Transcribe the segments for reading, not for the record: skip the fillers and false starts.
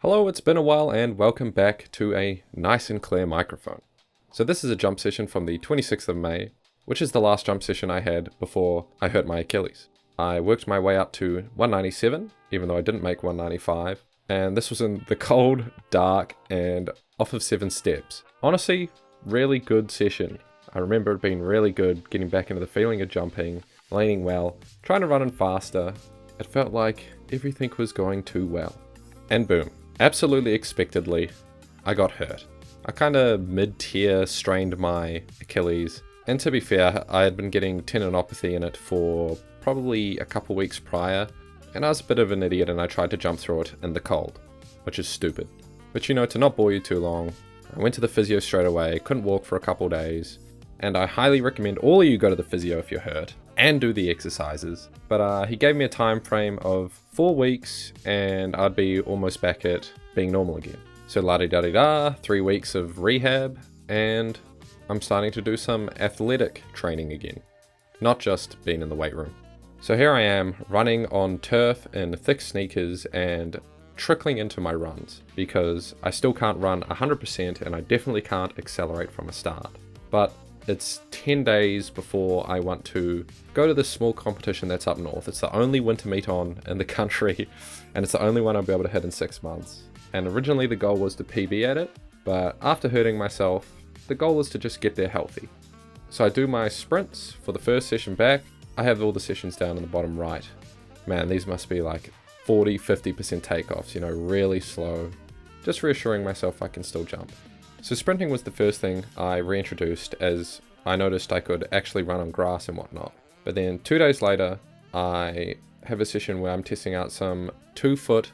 Hello, it's been a while and welcome back to a nice and clear microphone. So this is a jump session from the 26th of May, which is the last jump session I had before I hurt my Achilles. I worked my way up to 197, even though I didn't make 195, and this was in the cold, dark, and off of 7 steps. Honestly, really good session. I remember it being really good, getting back into the feeling of jumping, leaning well, trying to run in faster. It felt like everything was going too well. And boom. Absolutely expectedly, I got hurt. I kinda mid-tier strained my Achilles, and to be fair, I had been getting tendinopathy in it for probably a couple weeks prior, and I was a bit of an idiot and I tried to jump through it in the cold, which is stupid. But you know, to not bore you too long, I went to the physio straight away, couldn't walk for a couple days, and I highly recommend all of you go to the physio if you're hurt, and do the exercises. But he gave me a time frame of 4 weeks, and I'd be almost back at being normal again. So la-di-da-di-da, 3 weeks of rehab, and I'm starting to do some athletic training again, not just being in the weight room. So here I am, running on turf in thick sneakers and trickling into my runs, because I still can't run 100% and I definitely can't accelerate from a start. But it's 10 days before I want to go to this small competition that's up north. It's the only winter meet on in the country, and it's the only one I'll be able to hit in 6 months. And originally the goal was to PB at it, but after hurting myself, the goal is to just get there healthy. So I do my sprints for the first session back. I have all the sessions down in the bottom right. Man, these must be like 40-50% takeoffs, you know, really slow. Just reassuring myself I can still jump. So sprinting was the first thing I reintroduced, as I noticed I could actually run on grass and whatnot. But then 2 days later, I have a session where I'm testing out some 2-foot,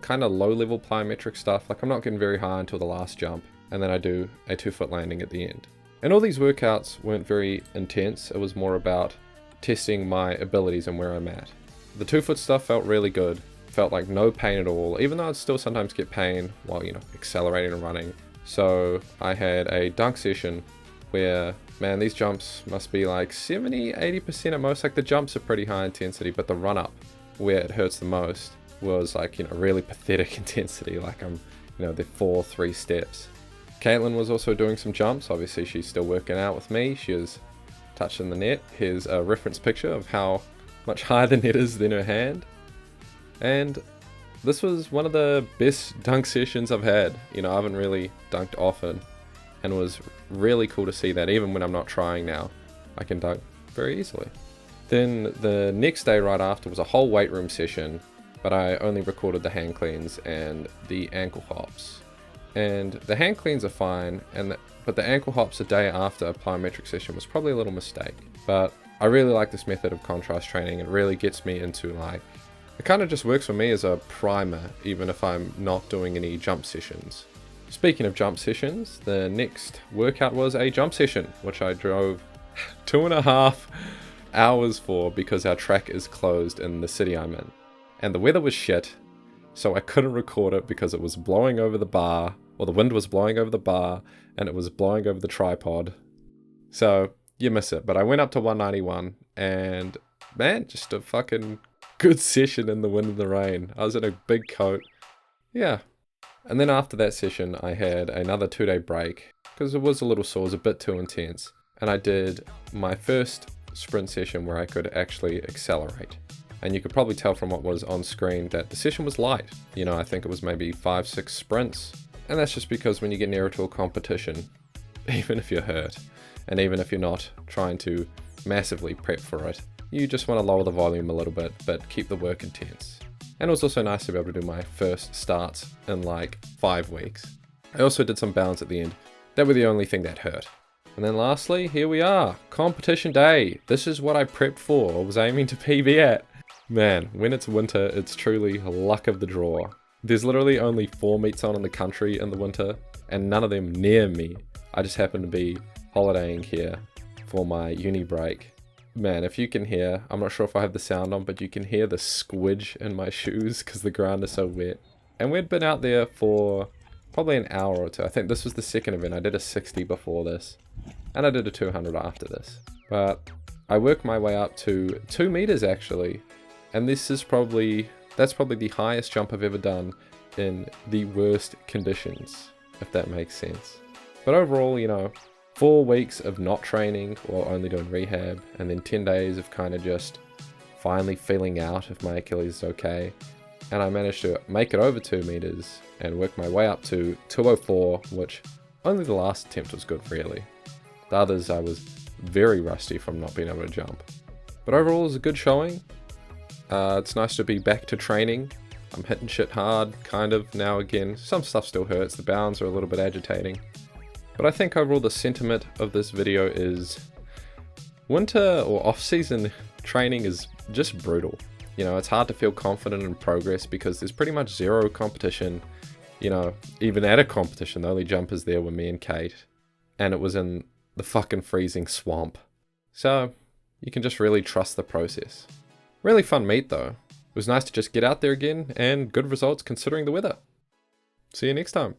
kind of low-level plyometric stuff. Like, I'm not getting very high until the last jump, and then I do a 2-foot landing at the end. And all these workouts weren't very intense. It was more about testing my abilities and where I'm at. The 2-foot stuff felt really good. Felt like no pain at all, even though I'd still sometimes get pain while, you know, accelerating and running. So I had a dunk session where, man, these jumps must be like 70-80% at most. Like, the jumps are pretty high intensity, but the run up where it hurts the most was like, you know, really pathetic intensity. Like, I'm, you know, the 4-3 steps. Caitlin was also doing some jumps. Obviously she's still working out with me. She was touching the net. Here's a reference picture of how much higher the net is than her hand. And this was one of the best dunk sessions I've had. You know, I haven't really dunked often, and it was really cool to see that even when I'm not trying now, I can dunk very easily. Then the next day right after was a whole weight room session, but I only recorded the hand cleans and the ankle hops. And the hand cleans are fine, but the ankle hops a day after a plyometric session was probably a little mistake. But I really like this method of contrast training. It really gets me into, like, it kind of just works for me as a primer, even if I'm not doing any jump sessions. Speaking of jump sessions, the next workout was a jump session, which I drove 2.5 hours for because our track is closed in the city I'm in. And the weather was shit, so I couldn't record it because it was blowing over the bar, or the wind was blowing over the bar, and it was blowing over the tripod. So you miss it. But I went up to 191, and man, just a fucking good session in the wind and the rain. I was in a big coat. Yeah. And then after that session, I had another 2-day break because it was a little sore, it was a bit too intense. And I did my first sprint session where I could actually accelerate. And you could probably tell from what was on screen that the session was light. You know, I think it was maybe 5-6 sprints. And that's just because when you get nearer to a competition, even if you're hurt, and even if you're not trying to massively prep for it, you just want to lower the volume a little bit, but keep the work intense. And it was also nice to be able to do my first starts in like 5 weeks. I also did some bounds at the end. That were the only thing that hurt. And then lastly, here we are, competition day. This is what I prepped for, or was aiming to PB at. Man, when it's winter, it's truly luck of the draw. There's literally only 4 meets on in the country in the winter, and none of them near me. I just happen to be holidaying here for my uni break. Man, if you can hear, I'm not sure if I have the sound on, but you can hear the squidge in my shoes because the ground is so wet. And we'd been out there for probably an hour or two. I think this was the second event. I did a 60 before this, and I did a 200 after this. But I worked my way up to 2 meters actually, and that's probably the highest jump I've ever done in the worst conditions, if that makes sense. But overall, you know, 4 weeks of not training or only doing rehab, and then 10 days of kind of just finally feeling out if my Achilles is okay. And I managed to make it over 2 meters and work my way up to 204, which only the last attempt was good, really. The others I was very rusty from not being able to jump. But overall, it was a good showing. It's nice to be back to training. I'm hitting shit hard, kind of, now again. Some stuff still hurts, the bounds are a little bit agitating. But I think overall the sentiment of this video is winter or off-season training is just brutal. You know, it's hard to feel confident in progress because there's pretty much zero competition. You know, even at a competition, the only jumpers there were me and Kate. And it was in the fucking freezing swamp. So, you can just really trust the process. Really fun meet though. It was nice to just get out there again, and good results considering the weather. See you next time.